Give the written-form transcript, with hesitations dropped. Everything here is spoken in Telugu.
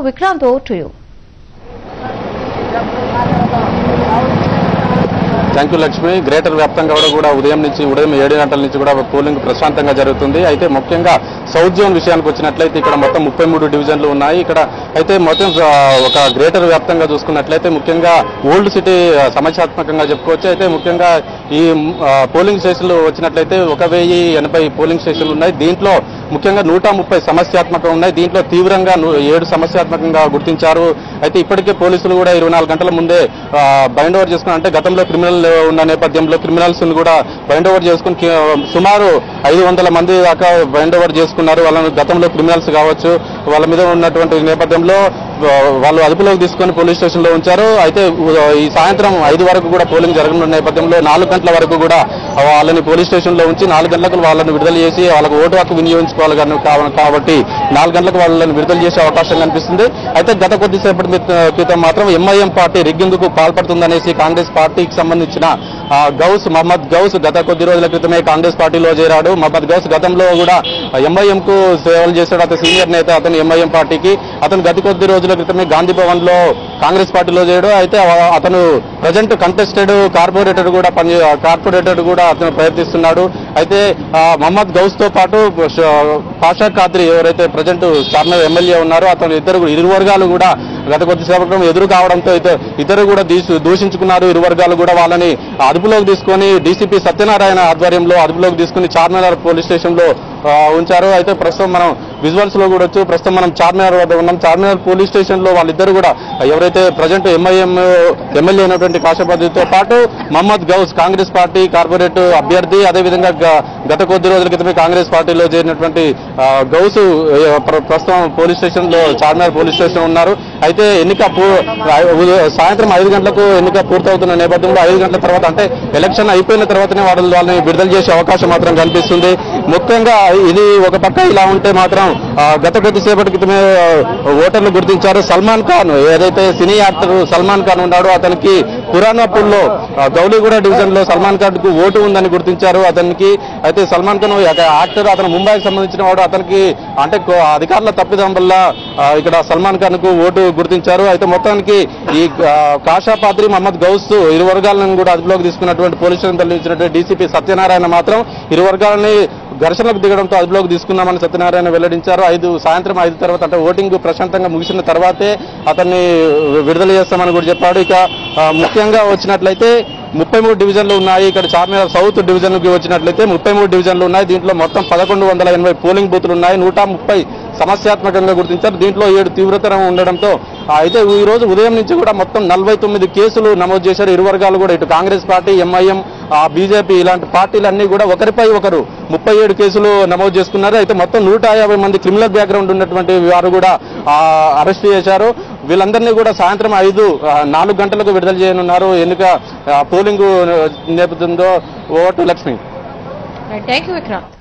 Vikrant, over to you. Thank you Lakshmi. Greater వ్యాప్తంగా కూడా ఉదయం 7 గంటల నుంచి కూడా పోలింగ్ ప్రశాంతంగా జరుగుతుంది. అయితే ముఖ్యంగా సౌత్ జోన్ విషయానికి వచ్చినట్లయితే ఇక్కడ మొత్తం 33 డివిజన్లు ఉన్నాయి. ఇక్కడ అయితే మొత్తం ఒక గ్రేటర్ వ్యాప్తంగా చూసుకున్నట్లయితే ముఖ్యంగా ఓల్డ్ సిటీ సమస్యాత్మకంగా చెప్పుకోవచ్చు. అయితే ముఖ్యంగా ఈ పోలింగ్ స్టేషన్లు వచ్చినట్లయితే 1080 పోలింగ్ స్టేషన్లు ఉన్నాయి. దీంట్లో ముఖ్యంగా 130 సమస్యాత్మకంగా ఉన్నాయి. దీంట్లో తీవ్రంగా 7 సమస్యాత్మకంగా గుర్తించారు. అయితే ఇప్పటికే పోలీసులు కూడా 24 గంటల ముందే బైండ్ ఓవర్ చేసుకుని, అంటే గతంలో క్రిమినల్ ఉన్న నేపథ్యంలో క్రిమినల్స్ కూడా బైండ్ ఓవర్ చేసుకుని సుమారు 500 మంది దాకా బైండ్ ఓవర్ చేసుకున్నారు. వాళ్ళని గతంలో క్రిమినల్స్ కావచ్చు, వాళ్ళ మీద ఉన్నటువంటి నేపథ్యంలో వాళ్ళు అదుపులోకి తీసుకొని పోలీస్ స్టేషన్లో ఉంచారు. అయితే ఈ సాయంత్రం 5 వరకు కూడా పోలింగ్ జరగనున్న నేపథ్యంలో 4 గంటల వరకు కూడా వాళ్ళని పోలీస్ స్టేషన్లో ఉంచి 4 గంటలకు వాళ్ళని విడుదల చేసి వాళ్ళకు ఓటు హక్కు వినియోగించుకోవాలి కాబట్టి 4 గంటలకు వాళ్ళని విడుదల చేసే అవకాశం కనిపిస్తుంది. అయితే గత కొద్దిసేపటి క్రితం మాత్రం ఎంఐఎం పార్టీ రిగ్గింగ్కు పాల్పడుతుందనేసి కాంగ్రెస్ పార్టీకి సంబంధించిన మహమ్మద్ గౌస్ గత కొద్ది రోజుల క్రితమే కాంగ్రెస్ పార్టీలో చేరాడు. మహమ్మద్ గౌస్ గతంలో కూడా ఎంఐఎం కు సేవలు చేశాడు. అతను సీనియర్ నేత, అతను ఎంఐఎం పార్టీకి. అతను గత కొద్ది రోజుల క్రితమే గాంధీ భవన్ లో కాంగ్రెస్ పార్టీలో చేరాడు. అయితే అతను ప్రజెంట్ కంటెస్టెడ్ కార్పొరేటర్ కూడా అతను ప్రయత్నిస్తున్నాడు. అయితే మహమ్మద్ గౌస్ తో పాటు పాషా ఖాద్రి ఎవరైతే ప్రజెంట్ చార్మినార్ ఎమ్మెల్యే ఉన్నారో అతను ఇరు వర్గాలు కూడా గత కొద్దిసేపటి ఎదురు కావడంతో ఇద్దరు కూడా దూషించుకున్నారు. ఇరు వర్గాలు కూడా వాళ్ళని అదుపులోకి తీసుకొని డీసీపీ సత్యనారాయణ ఆధ్వర్యంలో అదుపులోకి తీసుకుని చార్మినార్ పోలీస్ స్టేషన్ లో ఉంచారు. అయితే ప్రస్తుతం మనం విజువల్స్ లో కూడా ప్రస్తుతం మనం చార్మినార్ వద్ద ఉన్నాం. చార్మినార్ పోలీస్ స్టేషన్ లో వాళ్ళిద్దరు కూడా ఎవరైతే ప్రజెంట్ ఎంఐఎం ఎమ్మెల్యే అయినటువంటి కాశపతితో పాటు మహమ్మద్ గౌస్ కాంగ్రెస్ పార్టీ కార్పొరేట్ అభ్యర్థి, అదేవిధంగా గత కొద్ది రోజుల క్రితమే కాంగ్రెస్ పార్టీలో చేరినటువంటి గౌస్ ప్రస్తుతం పోలీస్ స్టేషన్ లో చార్మినార్ పోలీస్ స్టేషన్ ఉన్నారు. అయితే సాయంత్రం 5 గంటలకు ఎన్నిక పూర్తవుతున్న నేపథ్యంలో 5 గంటల తర్వాత, అంటే ఎలక్షన్ అయిపోయిన తర్వాతనే వాళ్ళని విడుదల చేసే అవకాశం మాత్రం కనిపిస్తుంది. ముఖ్యంగా ఇది ఒక పక్క ఇలా ఉంటే మాత్రం గత కొద్దిసేపటి క్రితమే ఓటర్లు గుర్తించారు. సల్మాన్ ఖాన్, ఏదైతే సినీ యాక్టర్ సల్మాన్ ఖాన్ ఉన్నాడో అతనికి పురాణపూర్లో గౌలీగూడ డివిజన్ లో సల్మాన్ ఖాన్ కు ఓటు ఉందని గుర్తించారు అతనికి. అయితే సల్మాన్ ఖాన్ యాక్టర్, అతను ముంబైకి సంబంధించిన వాడు. అతనికి అంటే అధికారుల తప్పిదం వల్ల ఇక్కడ సల్మాన్ ఖాన్ కు ఓటు గుర్తించారు. అయితే మొత్తానికి ఈ కాషా పాద్రి, మహమ్మద్ గౌస్ ఇరు వర్గాలను కూడా అదుపులోకి తీసుకున్నటువంటి పోలీస్ స్టేషన్ తరలించినటువంటి డీసీపీ సత్యనారాయణ మాత్రం ఇరు వర్గాలని ఘర్షణకు దిగడంతో అదుపులోకి తీసుకున్నామని సత్యనారాయణ వెల్లడించారు. సాయంత్రం 5 తర్వాత, అంటే ఓటింగ్ ప్రశాంతంగా ముగిసిన తర్వాతే అతన్ని విడుదల చేస్తామని కూడా చెప్పాడు. ఇక ముఖ్యంగా వచ్చినట్లయితే 33 డివిజన్లు ఉన్నాయి. ఇక్కడ చార్మినార్ సౌత్ డివిజన్కి వచ్చినట్లయితే 33 డివిజన్లు ఉన్నాయి. దీంట్లో మొత్తం 1180 పోలింగ్ బూతులు ఉన్నాయి. 130 సమస్యాత్మకంగా గుర్తించారు. దీంట్లో 7 తీవ్రతరం ఉండడంతో అయితే ఈ రోజు ఉదయం నుంచి కూడా మొత్తం 49 కేసులు నమోదు చేశారు. ఇరు వర్గాలు కూడా, ఇటు కాంగ్రెస్ పార్టీ, ఎంఐఎం, బీజేపీ ఇలాంటి పార్టీలన్నీ కూడా ఒకరిపై ఒకరు 37 కేసులు నమోదు చేసుకున్నారు. అయితే మొత్తం 150 మంది క్రిమినల్ బ్యాక్గ్రౌండ్ ఉన్నటువంటి వారు కూడా అరెస్ట్ చేశారు. వీళ్ళందరినీ కూడా సాయంత్రం 4 గంటలకు విడుదల చేయనున్నారు. ఎన్నిక పోలింగ్ నేపథ్యంలో vote Lakshmi. Thank you Vikrant.